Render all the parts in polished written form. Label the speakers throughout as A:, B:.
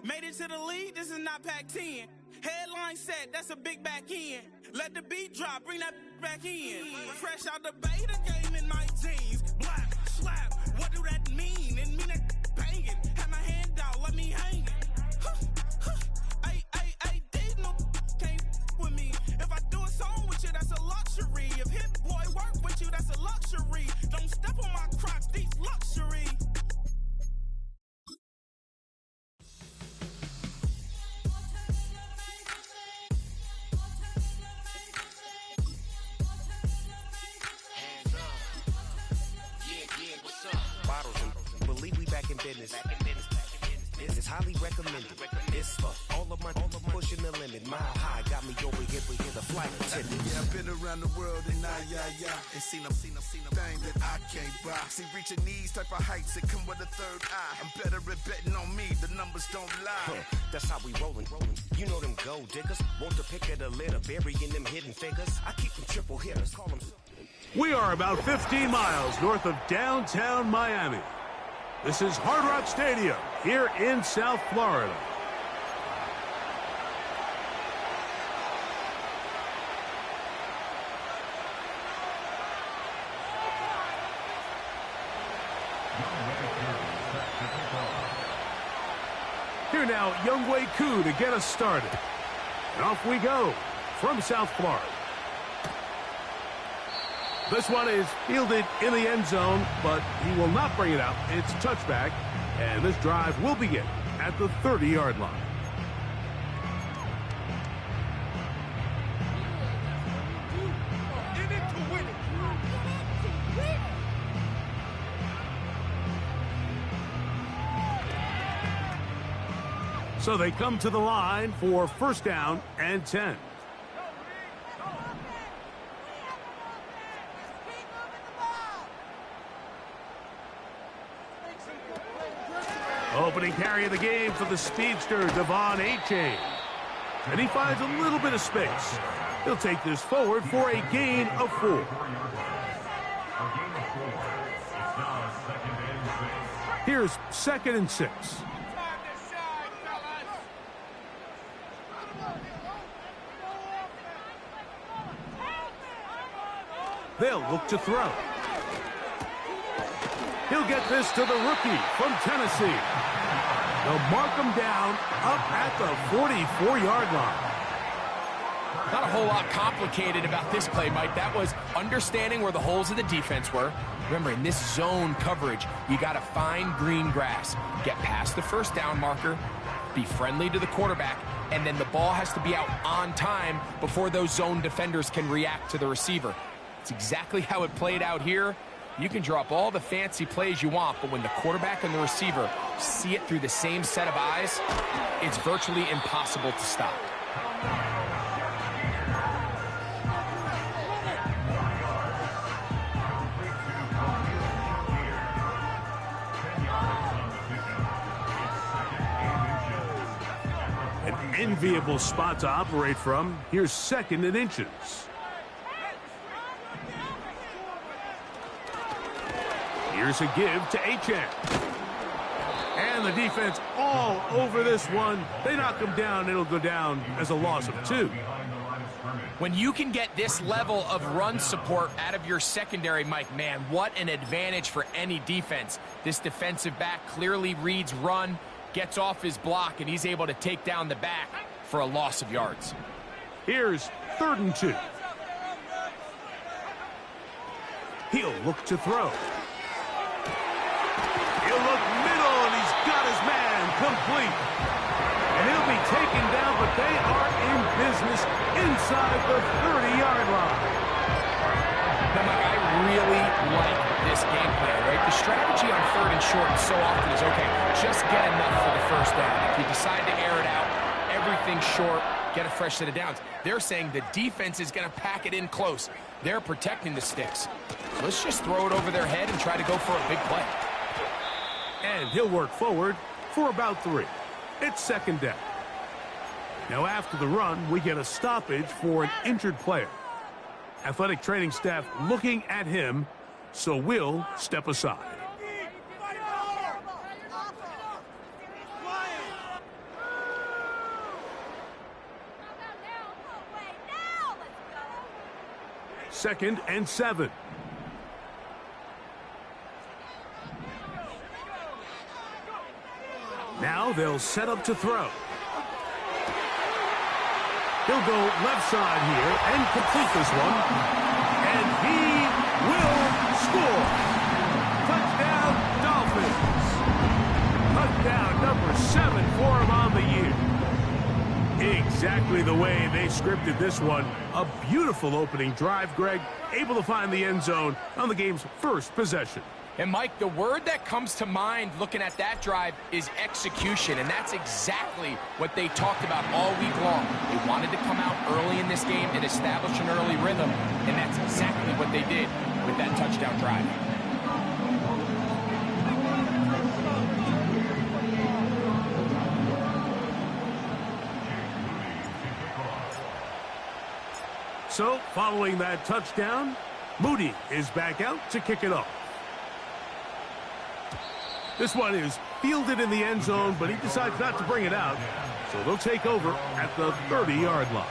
A: Made it to the lead, this is not Pac-10. Headline set, that's a big back end. Let the beat drop, bring that back in. Fresh out the beta game in my jeans. Blap, slap, what do that mean? It mean that banging. Have my hand out, let me hang it. These no can't with me. If I do a song with you, that's a luxury. If Hit Boy work with you, that's a luxury. Don't step on my Crocs, these luxury.
B: Believe we back in business. This is highly recommended. It's for all of my pushing the limit. Mile high got me over here the flight attendant.
C: Yeah, I've been around the world and and seen them thing that I can't buy. See, reaching these type of heights that come with a third eye. I'm better at betting on me, the numbers don't lie.
B: That's how we rollin'. You know them gold diggers. Want to pick at a litter, burying them hidden figures. I keep them triple hitters, call them.
D: We are about 15 miles north of downtown Miami. This is Hard Rock Stadium here in South Florida. Here now, Younghoe Koo to get us started. And off we go from South Florida. This one is fielded in the end zone, but he will not bring it out. It's a touchback, and this drive will begin at the 30-yard line. So they come to the line for first down and 10. Opening carry of the game for the speedster, Devon A-Chain. And he finds a little bit of space. He'll take this forward for a gain of 4. Here's 2nd and 6. They'll look to throw. He'll get this to the rookie from Tennessee. They'll mark him down up at the 44-yard line.
E: Not a whole lot complicated about this play, Mike. That was understanding where the holes of the defense were. Remember, in this zone coverage, you got to find green grass. Get past the first down marker, be friendly to the quarterback, and then the ball has to be out on time before those zone defenders can react to the receiver. It's exactly how it played out here. You can draw up all the fancy plays you want, but when the quarterback and the receiver see it through the same set of eyes, it's virtually impossible to stop.
D: An enviable spot to operate from. Here's 2nd and inches. Here's a give to A-Chain. And the defense all over this one. They knock him down. It'll go down as a loss of 2.
E: When you can get this level of run support out of your secondary, Mike, man, what an advantage for any defense. This defensive back clearly reads run, gets off his block, and he's able to take down the back for a loss of yards.
D: Here's 3rd and 2. He'll look to throw. He'll look middle, and he's got his man complete. And he'll be taken down, but they are in business inside the 30-yard line.
E: Now, Mike, I really like this game plan, right? The strategy on 3rd and short so often is, okay, just get enough for the first down. If you decide to air it out, everything short, get a fresh set of downs. They're saying the defense is going to pack it in close. They're protecting the sticks. So let's just throw it over their head and try to go for a big play.
D: And he'll work forward for about 3. It's 2nd down. Now after the run, we get a stoppage for an injured player. Athletic training staff looking at him, so we'll step aside. 2nd and 7. Now they'll set up to throw. He'll go left side here and complete this one. And he will score. Touchdown, Dolphins. Touchdown number 7 for him on the year. Exactly the way they scripted this one. A beautiful opening drive, Greg. Able to find the end zone on the game's first possession.
E: And, Mike, the word that comes to mind looking at that drive is execution, and that's exactly what they talked about all week long. They wanted to come out early in this game and establish an early rhythm, and that's exactly what they did with that touchdown drive.
D: So, following that touchdown, Moody is back out to kick it off. This one is fielded in the end zone, but he decides not to bring it out. So they'll take over at the 30-yard line.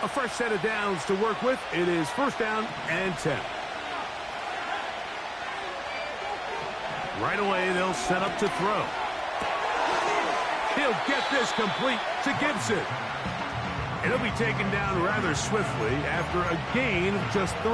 D: A fresh set of downs to work with. It is 1st down and 10. Right away, they'll set up to throw. He'll get this complete to Gibson. And he'll be taken down rather swiftly after a gain of just 3.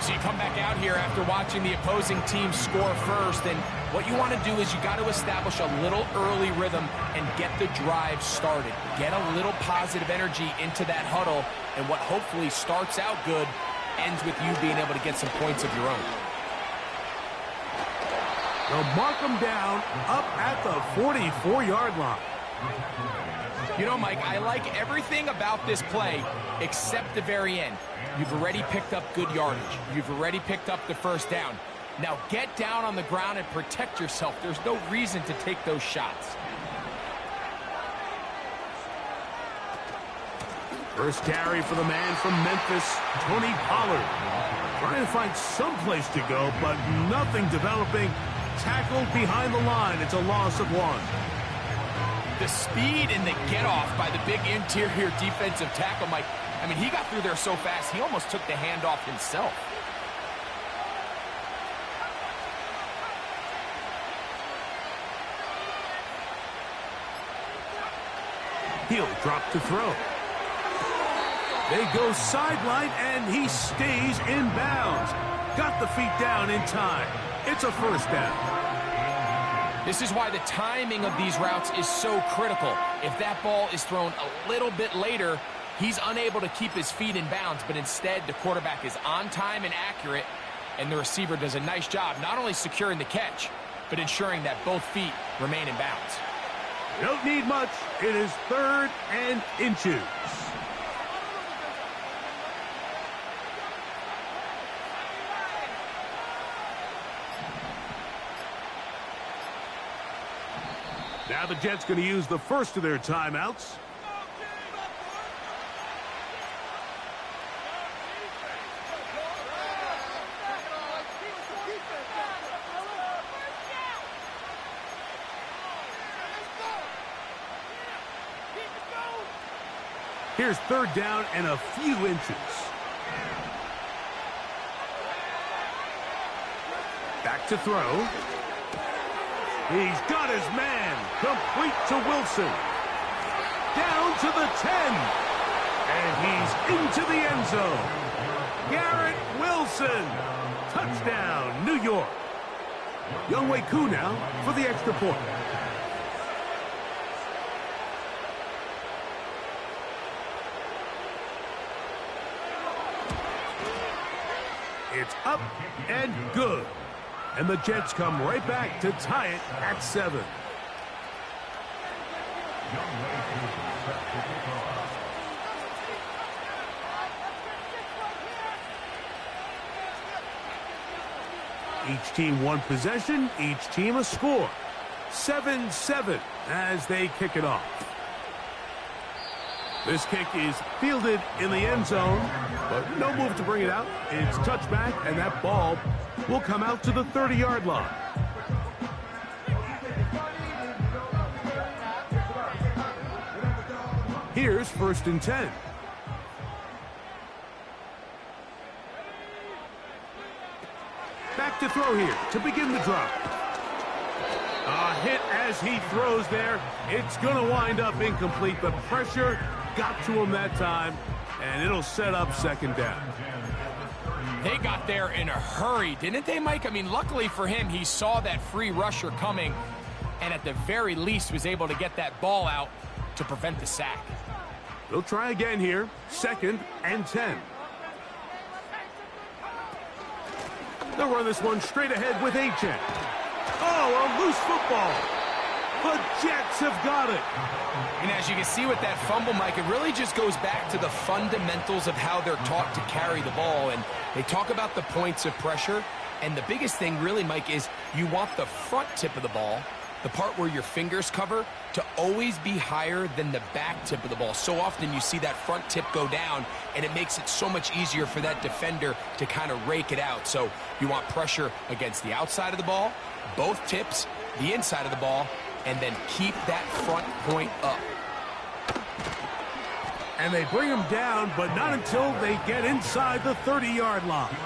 E: So you come back out here after watching the opposing team score first, and what you want to do is you got to establish a little early rhythm and get the drive started. Get a little positive energy into that huddle, and what hopefully starts out good ends with you being able to get some points of your own.
D: They'll mark them down up at the 44-yard line.
E: You know, Mike, I like everything about this play except the very end. You've already picked up good yardage. You've already picked up the 1st down. Now get down on the ground and protect yourself. There's no reason to take those shots.
D: First carry for the man from Memphis, Tony Pollard. Trying to find some place to go, but nothing developing. Tackled behind the line. It's a loss of 1.
E: The speed and the get-off by the big interior defensive tackle, Mike. I mean, he got through there so fast, he almost took the handoff himself.
D: He'll drop to throw. They go sideline, and he stays in bounds. Got the feet down in time. It's a 1st down.
E: This is why the timing of these routes is so critical. If that ball is thrown a little bit later, he's unable to keep his feet in bounds, but instead the quarterback is on time and accurate, and the receiver does a nice job not only securing the catch, but ensuring that both feet remain in bounds.
D: Don't need much. It is 3rd and inches. Now the Jets going to use the first of their timeouts. Here's 3rd down and a few inches. Back to throw. He's got his man. Complete to Wilson. Down to the 10. And he's into the end zone. Garrett Wilson. Touchdown, New York. Younghoe Koo now for the extra point. It's up and good. And the Jets come right back to tie it at 7. Each team 1 possession, each team a score. 7-7 as they kick it off. This kick is fielded in the end zone, but no move to bring it out. It's touchback, and that ball will come out to the 30-yard line. Here's 1st and 10. Back to throw here to begin the drive. A hit as he throws there. It's going to wind up incomplete, but pressure got to him that time, and it'll set up 2nd down.
E: They got there in a hurry, didn't they, Mike? I mean, luckily for him, he saw that free rusher coming, and at the very least was able to get that ball out to prevent the sack.
D: They'll try again here. 2nd and 10. They'll run this one straight ahead with Achane. Oh, a loose football. The Jets have got it.
E: And as you can see with that fumble, Mike, it really just goes back to the fundamentals of how they're taught to carry the ball. And they talk about the points of pressure. And the biggest thing really, Mike, is you want the front tip of the ball, the part where your fingers cover, to always be higher than the back tip of the ball. So often you see that front tip go down, and it makes it so much easier for that defender to kind of rake it out. So you want pressure against the outside of the ball, both tips, the inside of the ball, and then keep that front point up.
D: And they bring him down, but not until they get inside the 30-yard line.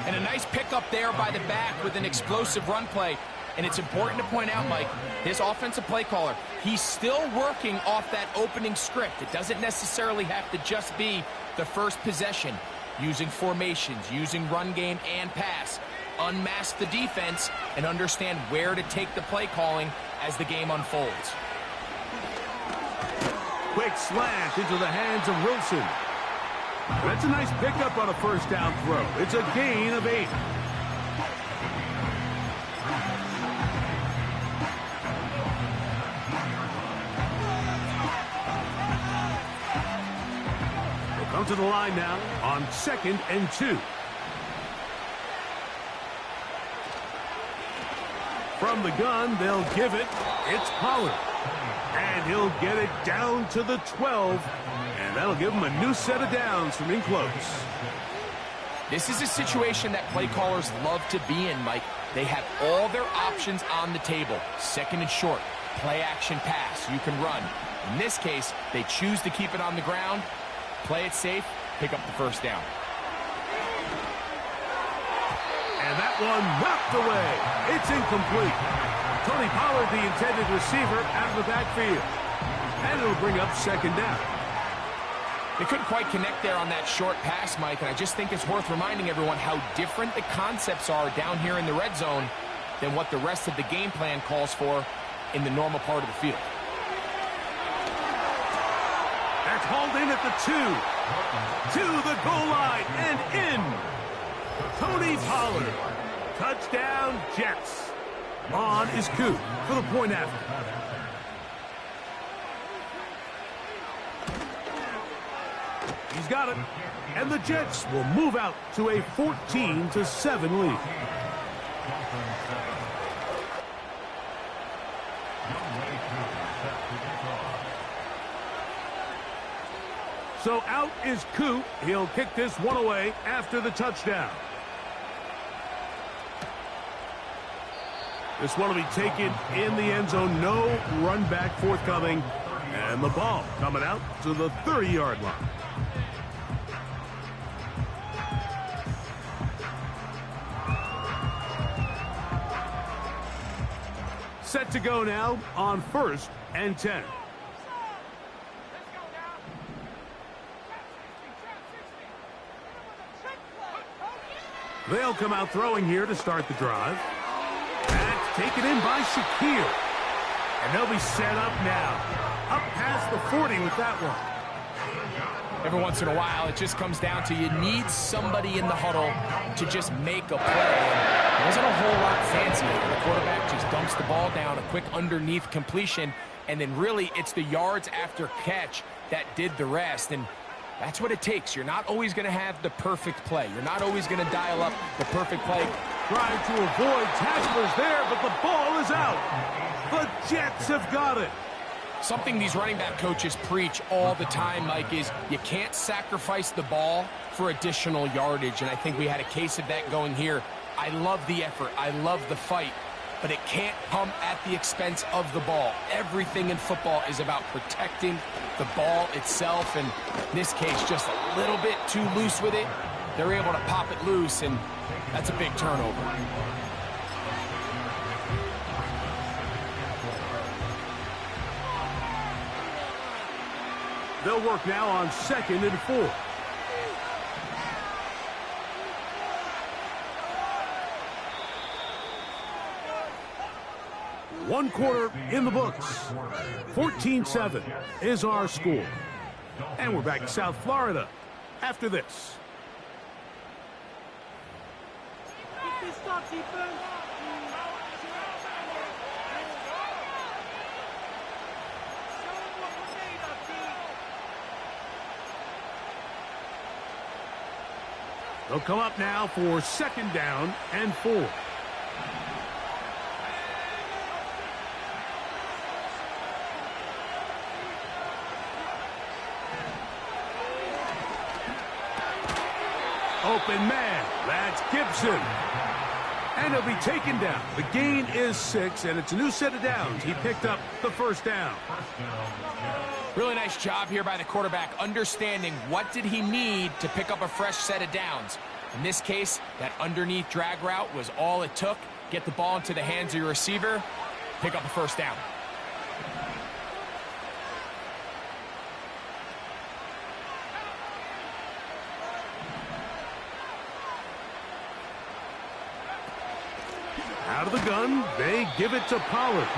E: And a nice pickup there by the back with an explosive run play. And it's important to point out, Mike, this offensive play caller, he's still working off that opening script. It doesn't necessarily have to just be the first possession. Using formations, using run game and pass. Unmask the defense and understand where to take the play calling as the game unfolds.
D: Quick slant into the hands of Wilson. That's a nice pickup on a 1st down throw. It's a gain of 8. Come to the line now on 2nd and 2. From the gun, they'll give it. It's Pollard. And he'll get it down to the 12. And that'll give him a new set of downs from in close.
E: This is a situation that play callers love to be in, Mike. They have all their options on the table. 2nd and short, play action pass. You can run. In this case, they choose to keep it on the ground. Play it safe, pick up the 1st down.
D: And that one knocked away. It's incomplete. Tony Pollard, the intended receiver, out of the backfield. And it'll bring up 2nd down.
E: They couldn't quite connect there on that short pass, Mike, and I just think it's worth reminding everyone how different the concepts are down here in the red zone than what the rest of the game plan calls for in the normal part of the field.
D: That's hauled in at the 2. To the goal line and in. Tony Pollard. Touchdown, Jets. On is Coop for the point after. He's got it. And the Jets will move out to a 14-7 lead. So out is Coop. He'll kick this one away after the touchdown. This one will be taken in the end zone. No run back forthcoming. And the ball coming out to the 30-yard line. Set to go now on 1st and 10. They'll come out throwing here to start the drive. That's taken in by Shakir. And they'll be set up now. Up past the 40 with that one.
E: Every once in a while, it just comes down to you need somebody in the huddle to just make a play. It wasn't a whole lot fancy. The quarterback just dumps the ball down, a quick underneath completion, and then really it's the yards after catch that did the rest. And that's what it takes. You're not always going to have the perfect play. You're not always going to dial up the perfect play.
D: Trying to avoid tacklers there, but the ball is out. The Jets have got it.
E: Something these running back coaches preach all the time, Mike, is you can't sacrifice the ball for additional yardage, and I think we had a case of that going here. I love the effort. I love the fight, but it can't come at the expense of the ball. Everything in football is about protecting the ball itself, and in this case, just a little bit too loose with it. They're able to pop it loose, and that's a big turnover.
D: They'll work now on 2nd and 4. One quarter in the books. 14-7 is our score. And we're back to South Florida after this. They'll come up now for 2nd down and 4. Open man, that's Gibson. And he'll be taken down. The gain is 6, and it's a new set of downs. He picked up the 1st down.
E: Really nice job here by the quarterback, understanding what did he need to pick up a fresh set of downs. In this case, that underneath drag route was all it took. Get the ball into the hands of your receiver, pick up a 1st down.
D: Out of the gun, they give it to Pollard.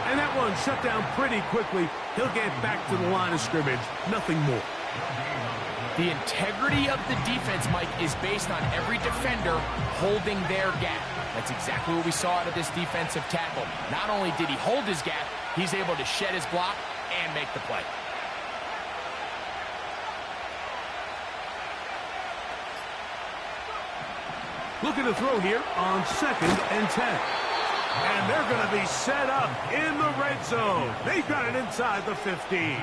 D: And that one shut down pretty quickly. He'll get back to the line of scrimmage. Nothing more.
E: The integrity of the defense, Mike, is based on every defender holding their gap. That's exactly what we saw out of this defensive tackle. Not only did he hold his gap, he's able to shed his block and make the play.
D: Looking to throw here on 2nd and 10. And they're going to be set up in the red zone. They've got it inside the 15.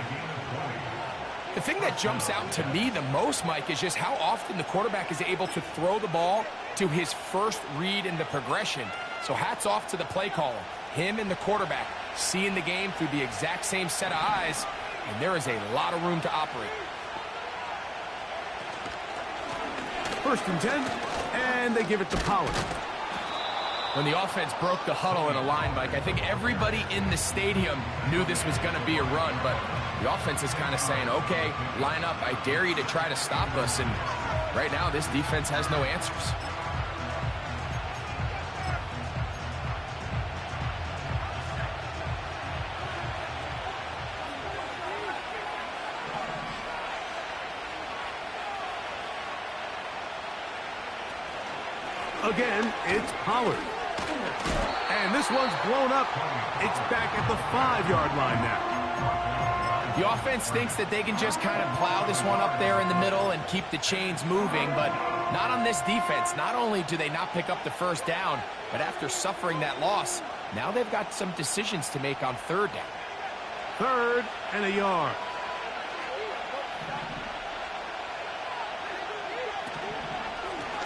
E: The thing that jumps out to me the most, Mike, is just how often the quarterback is able to throw the ball to his first read in the progression. So hats off to the play caller. Him and the quarterback seeing the game through the exact same set of eyes, and there is a lot of room to operate.
D: 1st and 10, and they give it to Pollard.
E: When the offense broke the huddle in a line, Mike, I think everybody in the stadium knew this was going to be a run, but the offense is kind of saying, okay, line up, I dare you to try to stop us, and right now this defense has no answers.
D: Again, it's Pollard. And this one's blown up. It's back at the 5-yard line now.
E: The offense thinks that they can just kind of plow this one up there in the middle and keep the chains moving, but not on this defense. Not only do they not pick up the 1st down, but after suffering that loss, now they've got some decisions to make on 3rd down.
D: 3rd and a yard.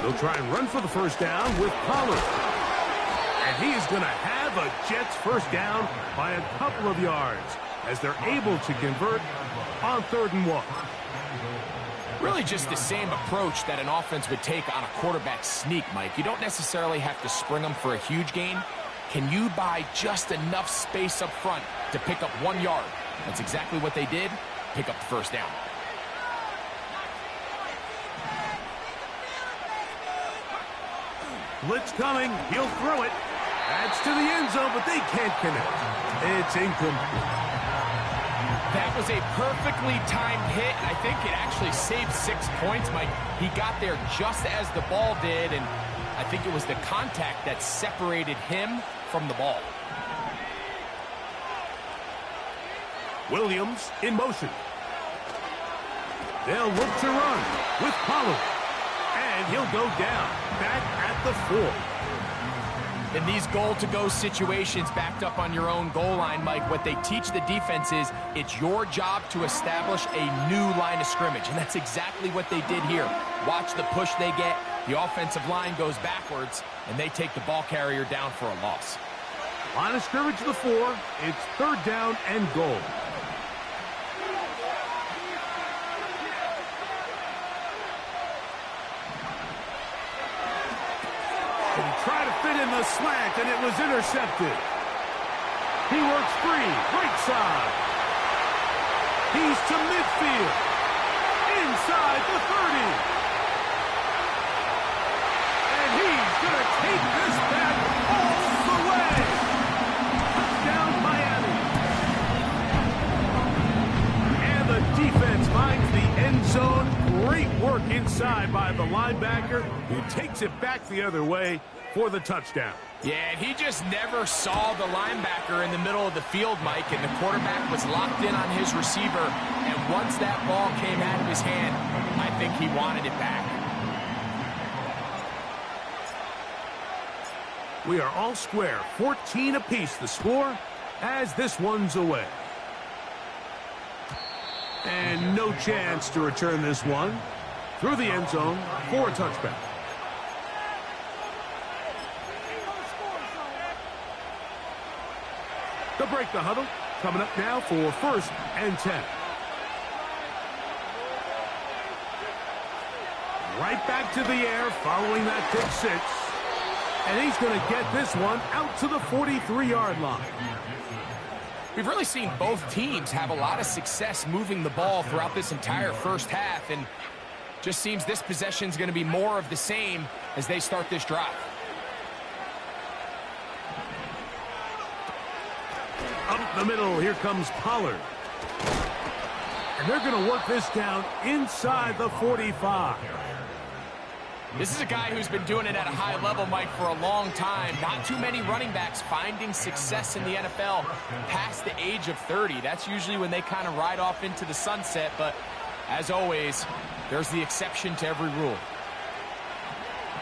D: They'll try and run for the 1st down with Pollard. And he's going to have a Jets 1st down by a couple of yards as they're able to convert on 3rd and 1.
E: Really just the same approach that an offense would take on a quarterback sneak, Mike. You don't necessarily have to spring them for a huge gain. Can you buy just enough space up front to pick up 1 yard? That's exactly what they did. Pick up the 1st down.
D: Blitz coming. He'll throw it. That's to the end zone, but they can't connect. It's incomplete.
E: That was a perfectly timed hit. I think it actually saved 6 points, Mike. He got there just as the ball did, and I think it was the contact that separated him from the ball.
D: Williams in motion. They'll look to run with Pollard. And he'll go down, back at the 4.
E: In these goal-to-go situations backed up on your own goal line, Mike, what they teach the defense is it's your job to establish a new line of scrimmage, and that's exactly what they did here. Watch the push they get. The offensive line goes backwards, and they take the ball carrier down for a loss.
D: Line of scrimmage to the 4. It's 3rd down and goal. And he tried to fit in the slant, and it was intercepted. He works free, right side. He's to midfield. Inside the 30. And he's going to take this back all the way. Touchdown, Miami. And the defense finds the end zone. Great work inside by the linebacker, who takes it back the other way for the touchdown.
E: Yeah, and he just never saw the linebacker in the middle of the field, Mike, and the quarterback was locked in on his receiver, and once that ball came out of his hand, I think he wanted it back.
D: We are all square, 14 apiece the score, as this one's away. And no chance to return this one through the end zone for a touchback. They'll break the huddle. Coming up now for 1st and 10. Right back to the air following that pick 6. And he's going to get this one out to the 43-yard line.
E: We've really seen both teams have a lot of success moving the ball throughout this entire first half, and just seems this possession is going to be more of the same as they start this drive.
D: Up the middle, here comes Pollard. And they're going to work this down inside the 45.
E: This is a guy who's been doing it at a high level, Mike, for a long time. Not too many running backs finding success in the NFL past the age of 30. That's usually when they kind of ride off into the sunset, but as always, there's the exception to every rule.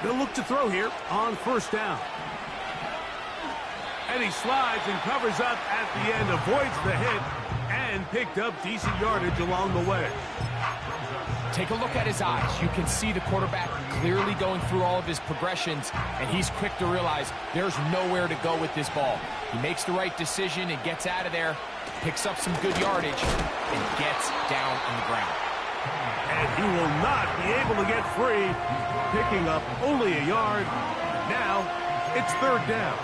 D: They'll look to throw here on 1st down. And he slides and covers up at the end, avoids the hit, and picked up decent yardage along the way.
E: Take a look at his eyes. You can see the quarterback clearly going through all of his progressions, and he's quick to realize there's nowhere to go with this ball. He makes the right decision and gets out of there, picks up some good yardage, and gets down on the ground.
D: And he will not be able to get free, picking up only a yard. Now it's 3rd down.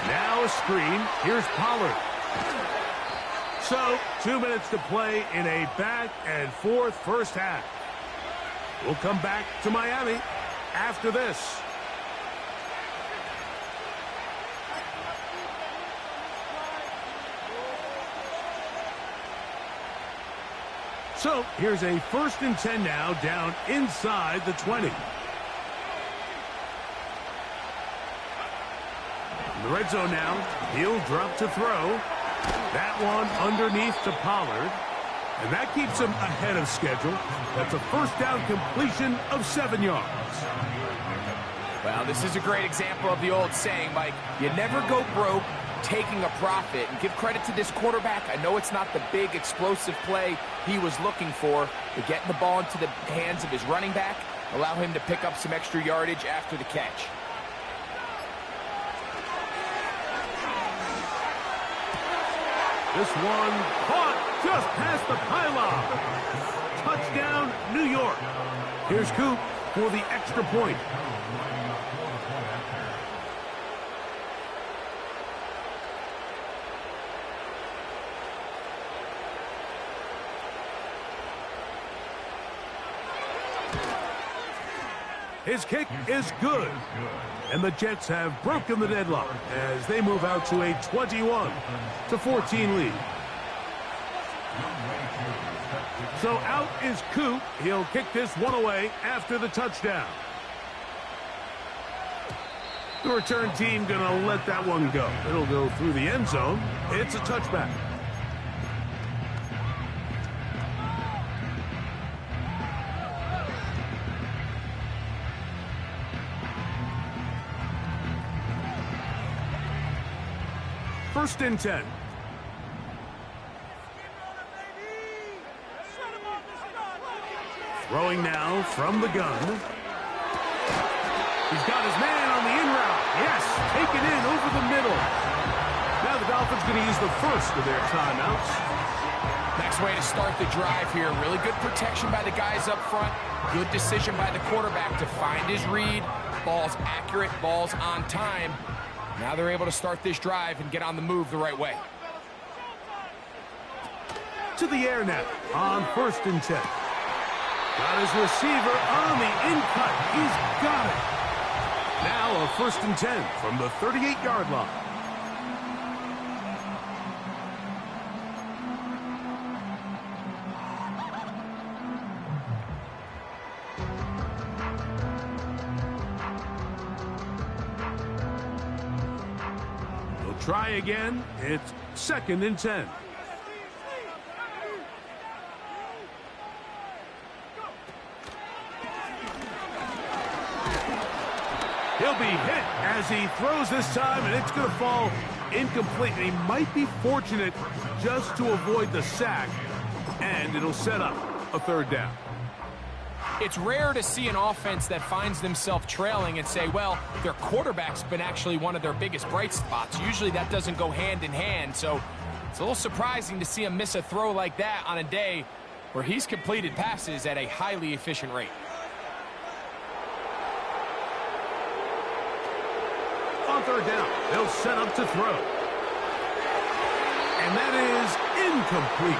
D: Now a screen. Here's Pollard. So, 2 minutes to play in a back-and-forth first half. We'll come back to Miami after this. So, here's a 1st and 10 now, down inside the 20. In the red zone now, he'll drop to throw. That one underneath to Pollard. And that keeps him ahead of schedule. That's a 1st down completion of 7 yards.
E: Well, this is a great example of the old saying, Mike, you never go broke taking a profit. And give credit to this quarterback. I know it's not the big explosive play he was looking for, but getting the ball into the hands of his running back, allow him to pick up some extra yardage after the catch.
D: This one caught just past the pylon. Touchdown, New York. Here's Coop for the extra point. His kick is good. And the Jets have broken the deadlock as they move out to a 21-14 lead. So out is Coop. He'll kick this one away after the touchdown. The return team gonna let that one go. It'll go through the end zone. It's a touchback. First and 10. Throwing now from the gun. He's got his man on the in route. Yes, taken in over the middle. Now the Dolphins going to use the first of their timeouts.
E: Next way to start the drive here. Really good protection by the guys up front. Good decision by the quarterback to find his read. Ball's accurate, ball's on time. Now they're able to start this drive and get on the move the right way.
D: To the air now on first and 10. Got his receiver on the in-cut. He's got it. Now a first and 10 from the 38-yard line. They'll try again. It's second and 10. He'll be hit as he throws this time, and it's going to fall incomplete. And he might be fortunate just to avoid the sack, and it'll set up a third down.
E: It's rare to see an offense that finds themselves trailing and say, well, their quarterback's been actually one of their biggest bright spots. Usually that doesn't go hand in hand, so it's a little surprising to see him miss a throw like that on a day where he's completed passes at a highly efficient rate.
D: On third down, they'll set up to throw. And that is incomplete.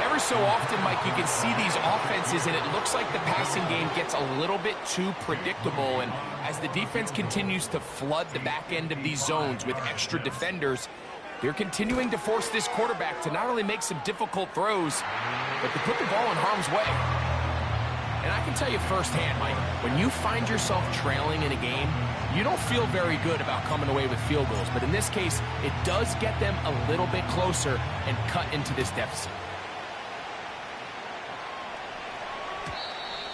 E: Every so often, Mike, you can see these offenses, and it looks like the passing game gets a little bit too predictable. And as the defense continues to flood the back end of these zones with extra defenders, they're continuing to force this quarterback to not only make some difficult throws, but to put the ball in harm's way. And I can tell you firsthand, Mike, when you find yourself trailing in a game, you don't feel very good about coming away with field goals. But in this case, it does get them a little bit closer and cut into this deficit.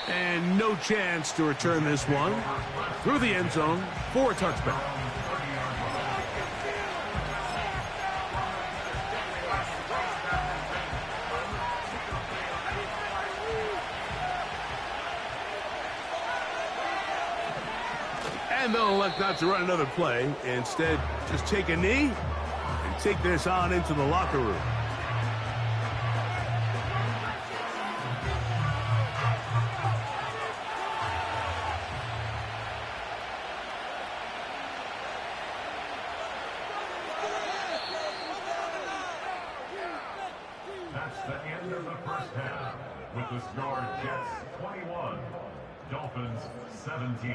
D: And no chance to return this one through the end zone for a touchback. And they'll elect not to run another play. Instead, just take a knee and take this on into the locker room.
F: That's the end of the first half, with the score Jets 21, Dolphins 17.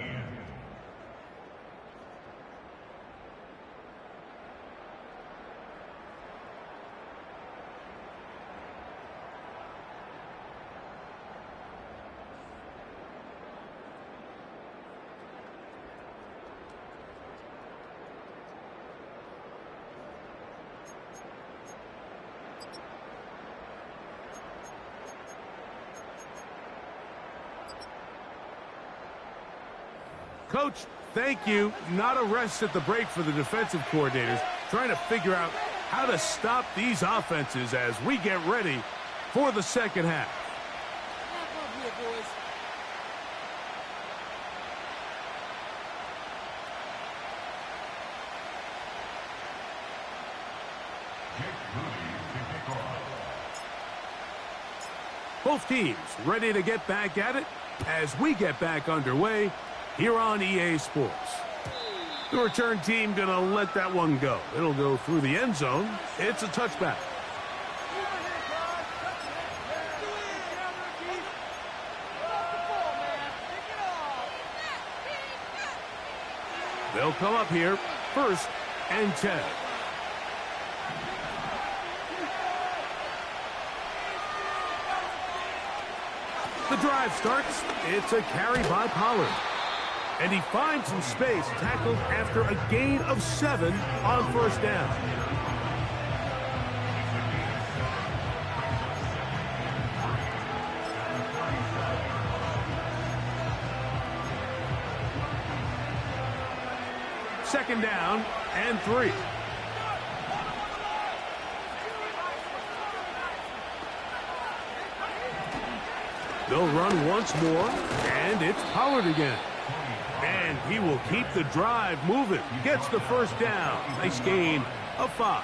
D: Coach, thank you. Not a rest at the break for the defensive coordinators, trying to figure out how to stop these offenses as we get ready for the second half. Both teams ready to get back at it as we get back underway here on EA Sports. The return team going to let that one go. It'll go through the end zone. It's a touchback. They'll come up here, first and 10. The drive starts. It's a carry by Pollard. And he finds some space, tackled after a gain of 7 on first down. Second down and 3. They'll run once more, and it's Pollard again. And he will keep the drive moving. Gets the first down. Nice gain of 5.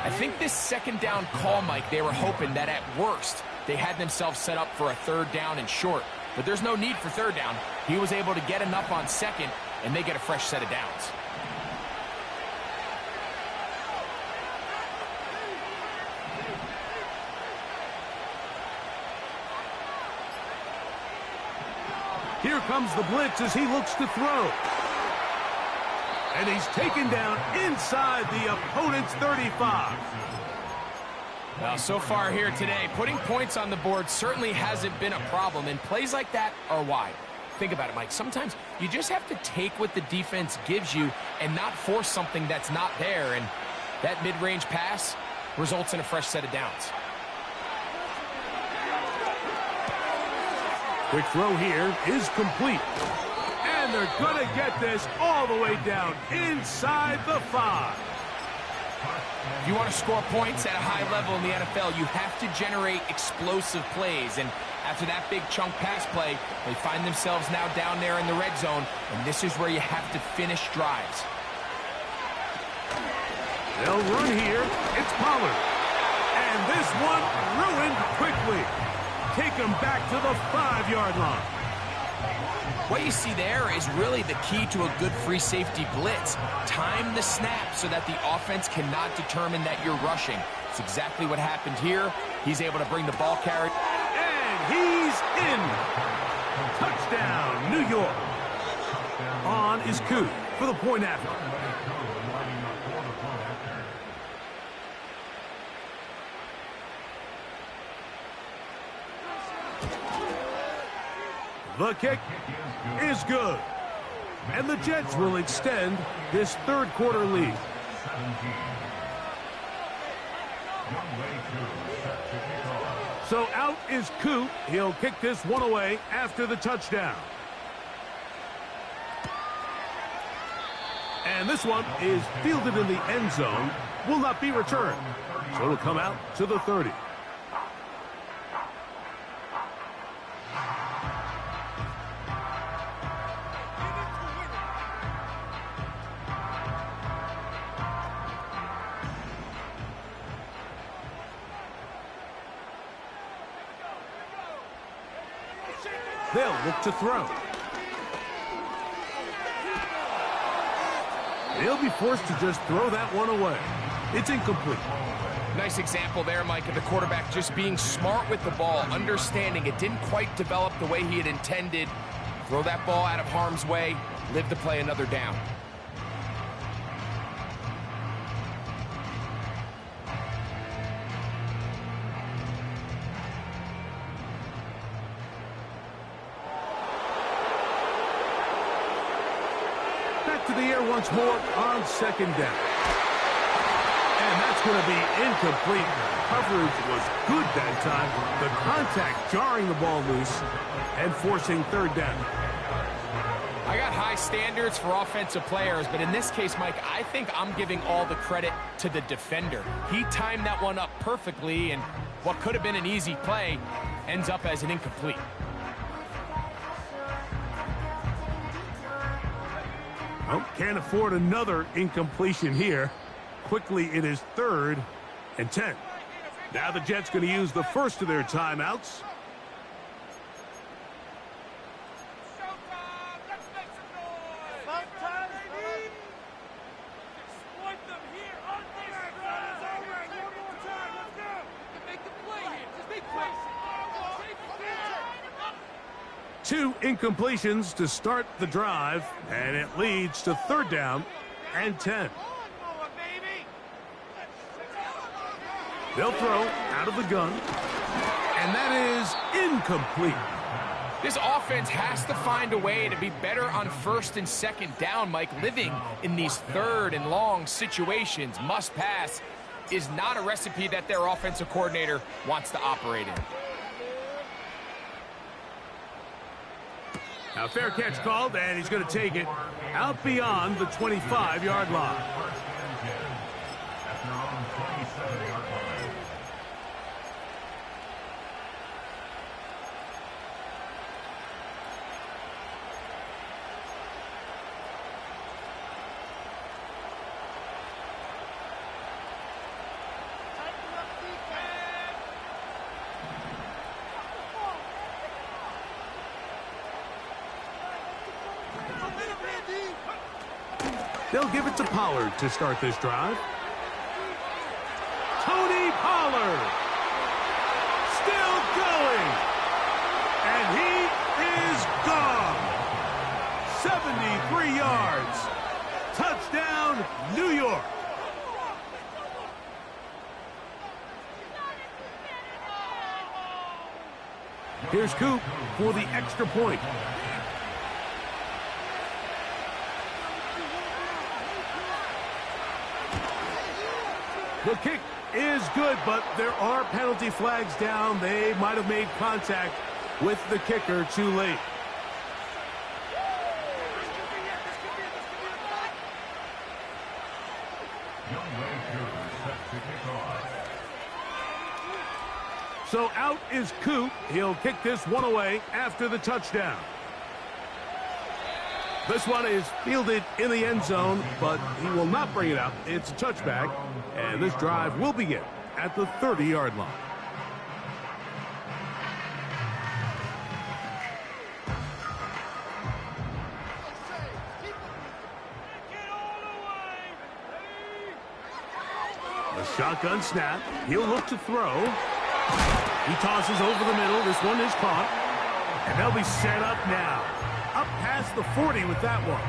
E: I think this second down call, Mike, they were hoping that at worst they had themselves set up for a third down and short. But there's no need for third down. He was able to get enough on second, and they get a fresh set of downs.
D: Here comes the blitz as he looks to throw. And he's taken down inside the opponent's 35.
E: Well, so far here today, putting points on the board certainly hasn't been a problem, and plays like that are why. Think about it, Mike. Sometimes you just have to take what the defense gives you and not force something that's not there, and that mid-range pass results in a fresh set of downs.
D: Quick throw here is complete. And they're going to get this all the way down inside the 5.
E: If you want to score points at a high level in the NFL, you have to generate explosive plays. And after that big chunk pass play, they find themselves now down there in the red zone. And this is where you have to finish drives.
D: They'll run here. It's Pollard. And this one ruined quickly. Take him back to the 5-yard line.
E: What you see there is really the key to a good free safety blitz. Time the snap so that the offense cannot determine that you're rushing. It's exactly what happened here. He's able to bring the ball carrier.
D: And he's in. Touchdown, New York. On is Coop for the point after. The kick is good. And the Jets will extend this third quarter lead. So out is Coop. He'll kick this one away after the touchdown. And this one is fielded in the end zone. Will not be returned. So it'll come out to the 30. They'll look to throw. They'll be forced to just throw that one away. It's incomplete.
E: Nice example there, Mike, of the quarterback just being smart with the ball, understanding it didn't quite develop the way he had intended. Throw that ball out of harm's way, live to play another down.
D: To the air once more on second down. And that's going to be incomplete. Coverage was good that time. The contact jarring the ball loose and forcing third down.
E: I got high standards for offensive players, but in this case, Mike, I think I'm giving all the credit to the defender. He timed that one up perfectly, and what could have been an easy play ends up as an incomplete.
D: Well, can't afford another incompletion here. Quickly, it is 3rd and 10. Now the Jets going to use the first of their timeouts. Two incompletions to start the drive, and it leads to 3rd down and 10. They'll throw out of the gun, and that is incomplete.
E: This offense has to find a way to be better on first and second down, Mike. Living in these third and long situations, must pass, is not a recipe that their offensive coordinator wants to operate in.
D: Now, fair catch called, and he's going to take it out beyond the 25-yard line.
F: At their own 27-yard line.
D: They'll give it to Pollard to start this drive. Tony Pollard still going. And he is gone. 73 yards. Touchdown, New York. Here's Coop for the extra point. The kick is good, but there are penalty flags down. They might have made contact with the kicker too late. So out is Coop. He'll kick this one away after the touchdown. This one is fielded in the end zone, but he will not bring it out. It's a touchback, and this drive will begin at the 30-yard line. A shotgun snap. He'll look to throw. He tosses over the middle. This one is caught, and they'll be set up now. Up past the 40 with that one.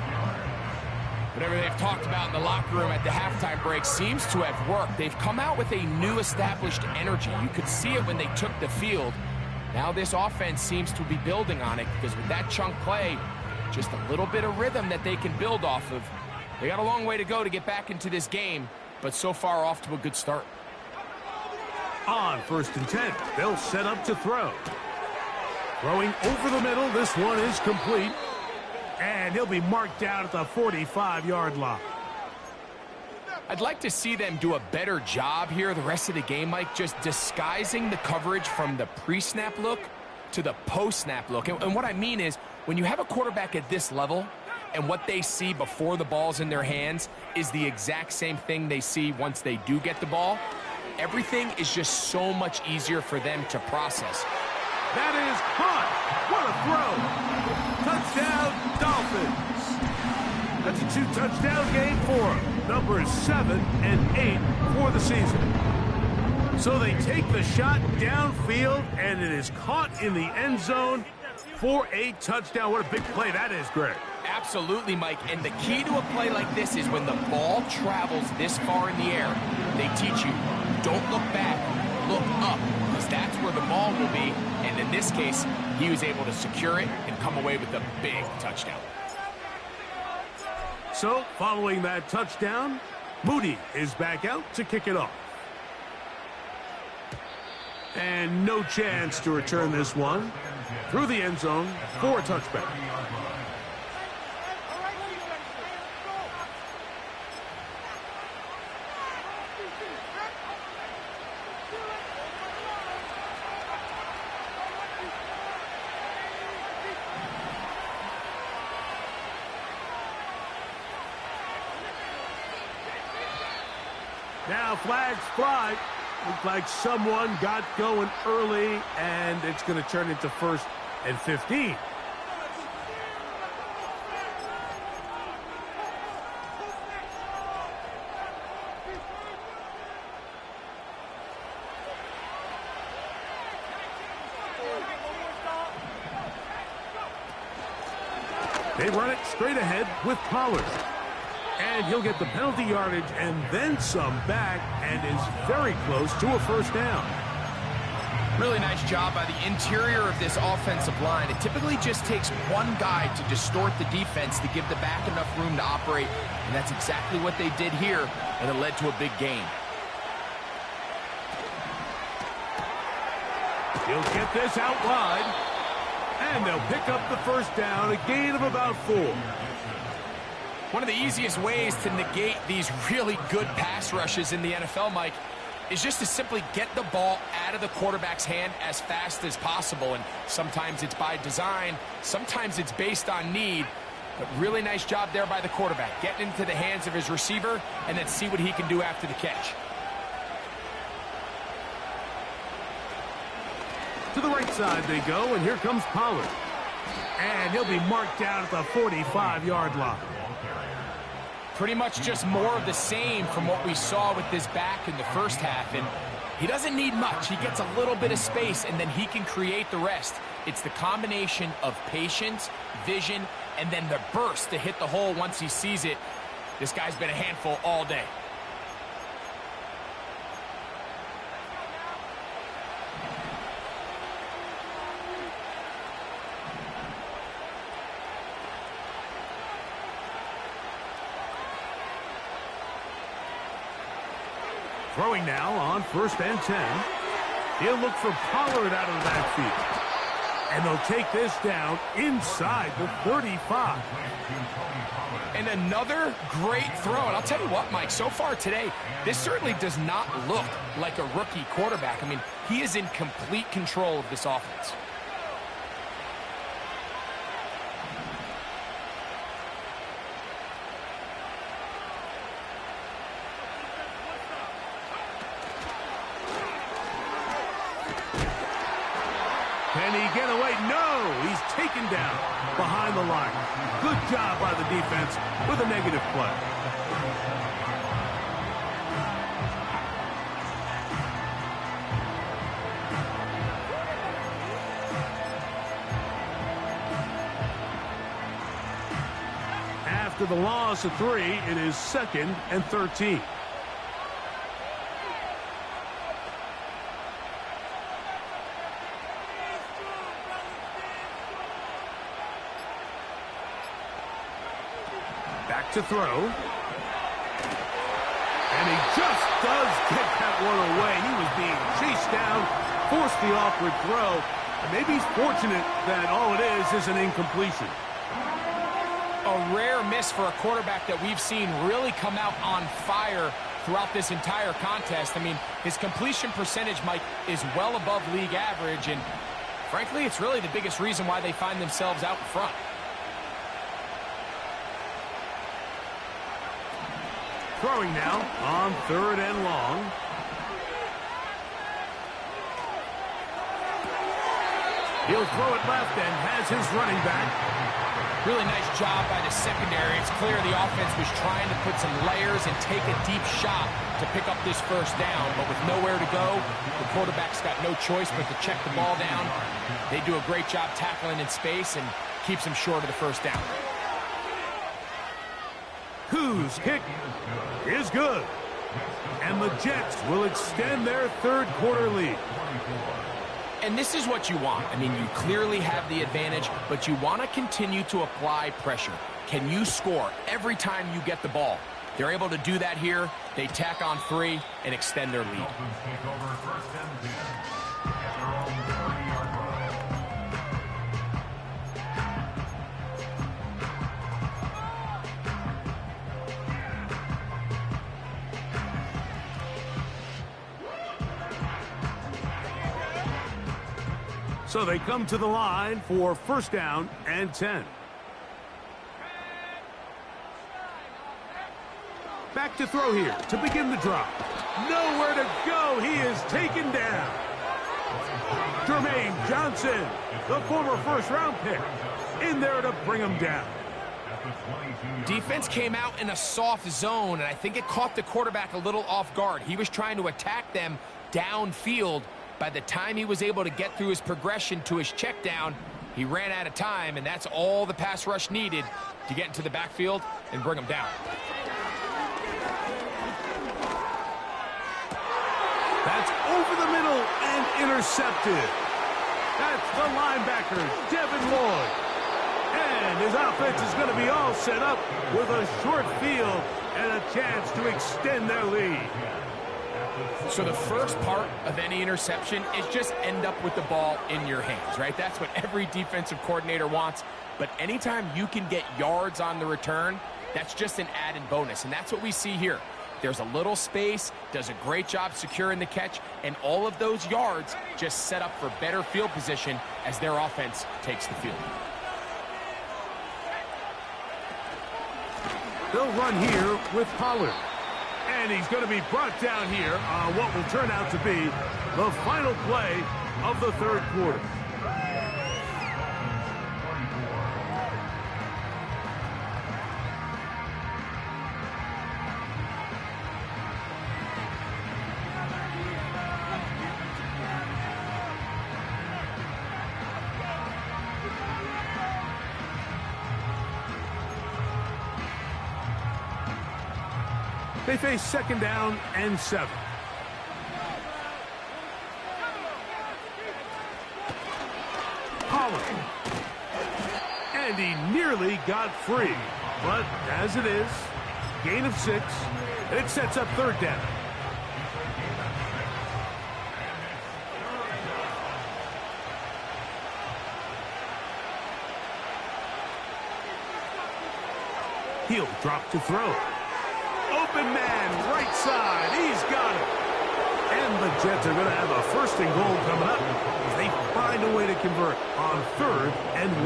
E: Whatever they've talked about in the locker room at the halftime break seems to have worked. They've come out with a new established energy. You could see it when they took the field. Now this offense seems to be building on it, because with that chunk play, just a little bit of rhythm that they can build off of. They got a long way to go to get back into this game, but so far off to a good start.
D: On 1st and 10, they'll set up to throw. Throwing over the middle, this one is complete. And he'll be marked down at the 45-yard line.
E: I'd like to see them do a better job here the rest of the game, Mike, just disguising the coverage from the pre-snap look to the post-snap look. And what I mean is, when you have a quarterback at this level, and what they see before the ball's in their hands is the exact same thing they see once they do get the ball, everything is just so much easier for them to process.
D: That is caught. What a throw. Touchdown, Dolphins. That's a 2-touchdown game for them. Numbers 7 and 8 for the season. So they take the shot downfield, and it is caught in the end zone for a touchdown. What a big play that is, Greg.
E: Absolutely, Mike. And the key to a play like this is when the ball travels this far in the air, they teach you, don't look back, look up, because that's where the ball will be. And in this case, he was able to secure it and come away with a big touchdown.
D: So, following that touchdown, Moody is back out to kick it off. And no chance to return this one through the end zone for a touchback. Now flags fly. Looks like someone got going early, and it's going to turn into 1st and 15. They run it straight ahead with Pollard. And he'll get the penalty yardage and then some back, and is very close to a 1st down.
E: Really nice job by the interior of this offensive line. It typically just takes one guy to distort the defense to give the back enough room to operate, and that's exactly what they did here, and it led to a big gain.
D: He'll get this out wide, and they'll pick up the first down, a gain of about 4.
E: One of the easiest ways to negate these really good pass rushes in the NFL, Mike, is just to simply get the ball out of the quarterback's hand as fast as possible. And sometimes it's by design, sometimes it's based on need. But really nice job there by the quarterback, getting into the hands of his receiver and then see what he can do after the catch.
D: To the right side they go, and here comes Pollard. And he'll be marked down at the 45-yard line.
E: Pretty much just more of the same from what we saw with this back in the first half. And he doesn't need much. He gets a little bit of space, and then he can create the rest. It's the combination of patience, vision, and then the burst to hit the hole once he sees it. This guy's been a handful all day.
D: Throwing now on 1st and 10. He'll look for Pollard out of the backfield. And they'll take this down inside the 35.
E: And another great throw. And I'll tell you what, Mike, so far today, this certainly does not look like a rookie quarterback. I mean, he is in complete control of this offense.
D: Can he get away? No! He's taken down behind the line. Good job by the defense with a negative play. After the loss of 3, it is 2nd and 13. Back to throw. And he just does get that one away. He was being chased down, forced the awkward throw. And maybe he's fortunate that all it is an incompletion.
E: A rare miss for a quarterback that we've seen really come out on fire throughout this entire contest. I mean, his completion percentage, Mike, is well above league average. And frankly, it's really the biggest reason why they find themselves out in front.
D: Throwing now on 3rd and long. He'll throw it left and has his running back.
E: Really nice job by the secondary. It's clear the offense was trying to put some layers and take a deep shot to pick up this first down. But with nowhere to go, the quarterback's got no choice but to check the ball down. They do a great job tackling in space and keeps him short of the first down.
D: Whose kick is good. And the Jets will extend their 3rd quarter lead.
E: And this is what you want. I mean, you clearly have the advantage, but you want to continue to apply pressure. Can you score every time you get the ball? They're able to do that here. They tack on 3 and extend their lead.
D: So they come to the line for 1st down and 10. Back to throw here to begin the drop. Nowhere to go. He is taken down. Jermaine Johnson, the former 1st-round pick, in there to bring him down.
E: Defense came out in a soft zone, and I think it caught the quarterback a little off guard. He was trying to attack them downfield. By the time he was able to get through his progression to his check down, he ran out of time, and that's all the pass rush needed to get into the backfield and bring him down.
D: That's over the middle, And intercepted. That's the linebacker, Devin Lloyd. And his offense is going to be all set up with a short field and a chance to extend their lead.
E: So the first part of any interception is just end up with the ball in your hands, right? That's what every defensive coordinator wants. But anytime you can get yards on the return, that's just an added bonus. And that's what we see here. There's a little space, does a great job securing the catch, and all of those yards just set up for better field position as their offense takes the field.
D: They'll run here with Pollard. And he's going to be brought down here on what will turn out to be the final play of the third quarter. They face second down and 7. Pollard. And he nearly got free. But as it is, gain of 6. And it sets up third down. He'll drop to throw. Open man, right side. He's got it. And the Jets are going to have a first and goal coming up as they find a way to convert on 3rd and 1.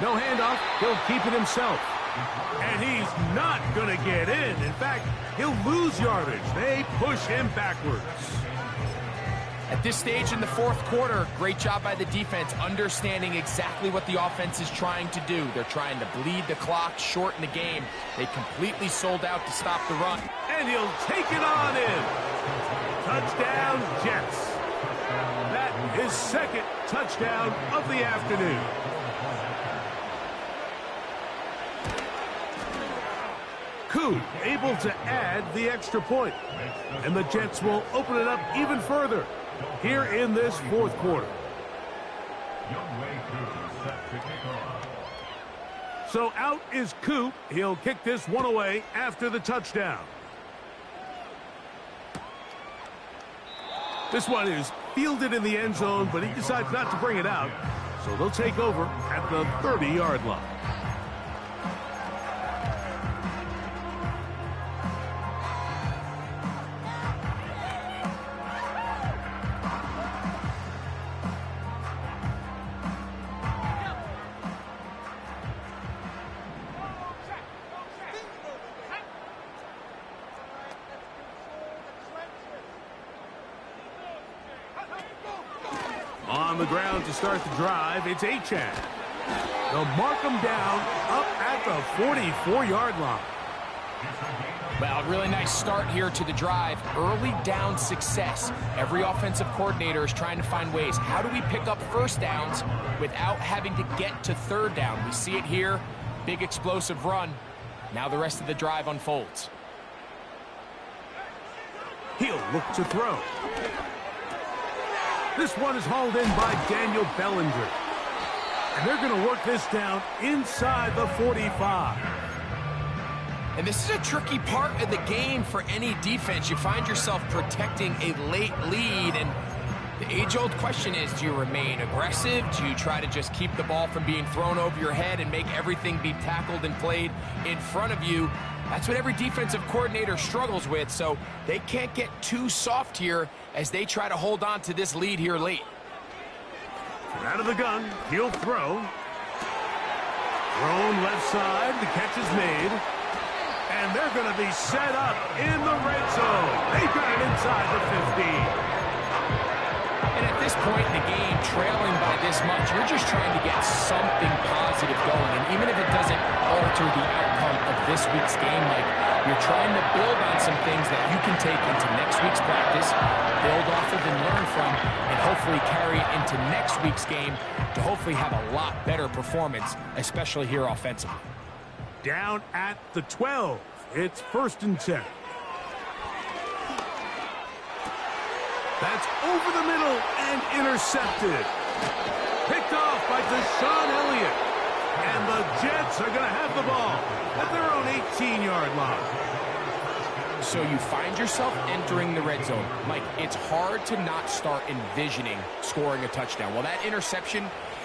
D: No handoff. He'll keep it himself. And he's not going to get in. In fact, he'll lose yardage. They push him backwards.
E: At this stage in the fourth quarter, great job by the defense, understanding exactly what the offense is trying to do. They're trying to bleed the clock, shorten the game. They completely sold out to stop the run.
D: And he'll take it on in. Touchdown, Jets. That is second touchdown of the afternoon. Coup able to add the extra point. And the Jets will open it up even further here in this fourth quarter. So out is Coop. He'll kick this one away after the touchdown. This one is fielded in the end zone, but he decides not to bring it out. So they'll take over at the 30-yard line. On the ground to start the drive, it's Achane. They'll mark him down up at the 44-yard line.
E: Well, really nice start here to the drive. Early down success. Every offensive coordinator is trying to find ways. How do we pick up first downs without having to get to third down? We see it here. Big explosive run. Now the rest of the drive unfolds.
D: He'll look to throw. This one is hauled in by Daniel Bellinger. And they're going to work this down inside the 45.
E: And this is a tricky part of the game for any defense. You find yourself protecting a late lead, and the age-old question is, do you remain aggressive? Do you try to just keep the ball from being thrown over your head and make everything be tackled and played in front of you? That's what every defensive coordinator struggles with, so they can't get too soft here as they try to hold on to this lead here late.
D: Out of the gun, he'll throw. Thrown left side, the catch is made. And they're going to be set up in the red zone. They've got it inside the 15.
E: And at this point in the game, trailing by this much, you're just trying to get something positive going. And even if it doesn't alter the outcome of this week's game, like, you're trying to build on some things that you can take into next week's practice, build off of and learn from, and hopefully carry it into next week's game to hopefully have a lot better performance, especially here offensively.
D: Down at the 12. It's 1st and 10. That's over the middle and intercepted. Picked off by Deshaun Elliott. And the Jets are going to have the ball at their own 18-yard line.
E: So you find yourself entering the red zone. Mike, it's hard to not start envisioning scoring a touchdown. Well, that interception,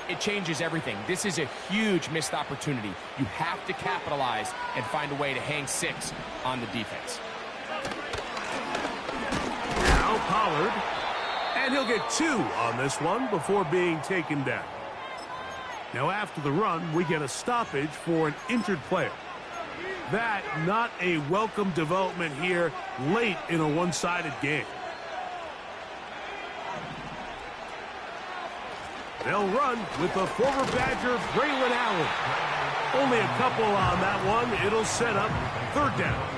E: it changes everything. This is a huge missed opportunity. You have to capitalize and find a way to hang 6 on the defense.
D: Now Pollard, and he'll get 2 on this one before being taken down. Now after the run, we get a stoppage for an injured player. That not a welcome development here late in a one-sided game. They'll run with the former Badger, Braylon Allen. Only a couple on that one. It'll set up 3rd down.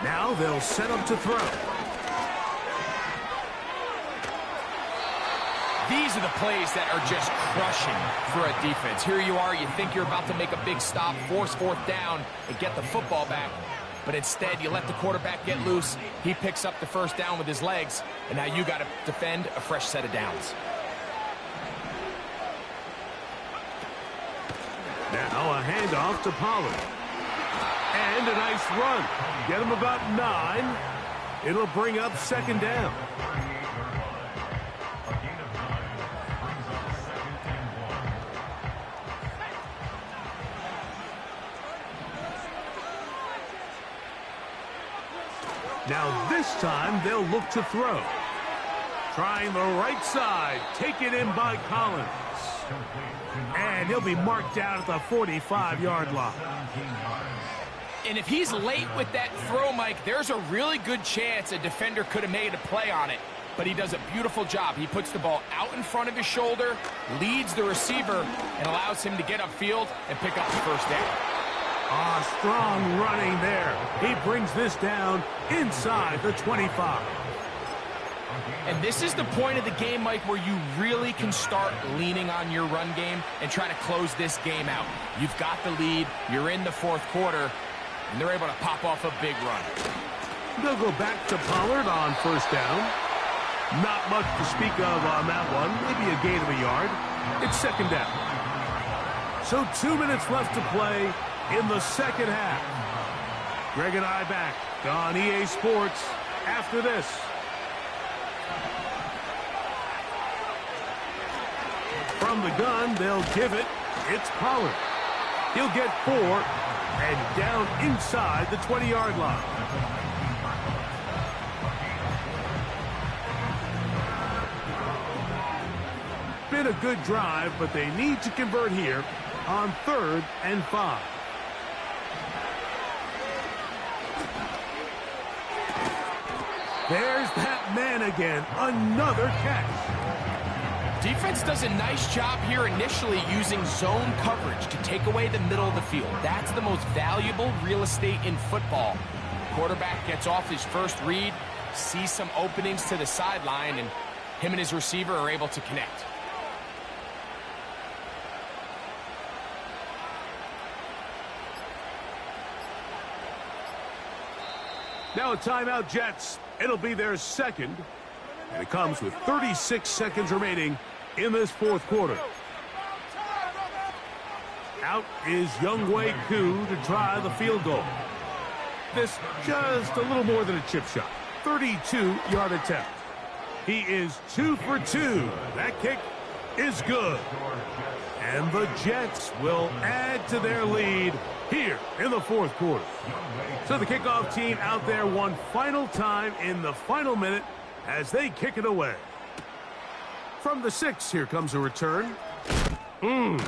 D: Now they'll set up to throw.
E: These are the plays that are just crushing for a defense. Here you are, you think you're about to make a big stop, force 4th down, and get the football back. But instead, you let the quarterback get loose. He picks up the 1st down with his legs, and now you got to defend a fresh set of downs.
D: Now a handoff to Pollard. And a nice run. Get him about 9. It'll bring up 2nd down. Now this time they'll look to throw. Trying the right side. Taken in by Collins. And he'll be marked down at the 45-yard line.
E: And if he's late with that throw, Mike, there's a really good chance a defender could have made a play on it. But he does a beautiful job. He puts the ball out in front of his shoulder, leads the receiver, and allows him to get upfield and pick up the 1st down.
D: Strong running there. He brings this down inside the 25.
E: And this is the point of the game, Mike, where you really can start leaning on your run game and try to close this game out. You've got the lead. You're in the 4th quarter. And they're able to pop off a big run.
D: They'll go back to Pollard on 1st down. Not much to speak of on that one. Maybe a gain of a yard. It's 2nd down. So 2 minutes left to play in the 2nd half. Greg and I back on EA Sports after this. From the gun, they'll give it. It's Pollard. He'll get 4. And down inside the 20-yard line. Been a good drive, but they need to convert here on 3rd and 5. There's that man again. Another catch.
E: Defense does a nice job here initially using zone coverage to take away the middle of the field. That's the most valuable real estate in football. Quarterback gets off his first read, sees some openings to the sideline, and him and his receiver are able to connect.
D: Now a timeout, Jets. It'll be their 2nd, and it comes with 36 seconds remaining in this 4th quarter. Out is Younghoe Koo to try the field goal. This just a little more than a chip shot. 32-yard attempt. He is 2 for 2. That kick is good. And the Jets will add to their lead here in the 4th quarter. So the kickoff team out there one final time in the final minute as they kick it away. From the 6, here comes a return. And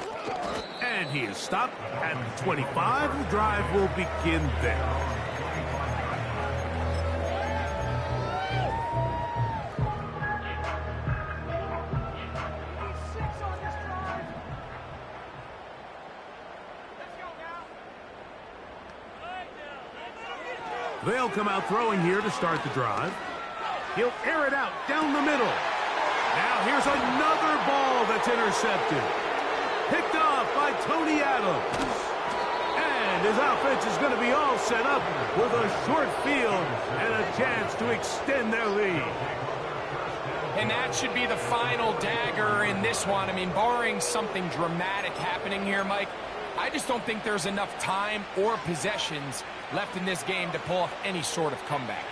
D: he is stopped at the 25. The drive will begin there. They'll come out throwing here to start the drive. He'll air it out down the middle. Now here's another ball that's intercepted. Picked off by Tony Adams. And his offense is going to be all set up with a short field and a chance to extend their lead.
E: And that should be the final dagger in this one. I mean, barring something dramatic happening here, Mike, I just don't think there's enough time or possessions left in this game to pull off any sort of comeback.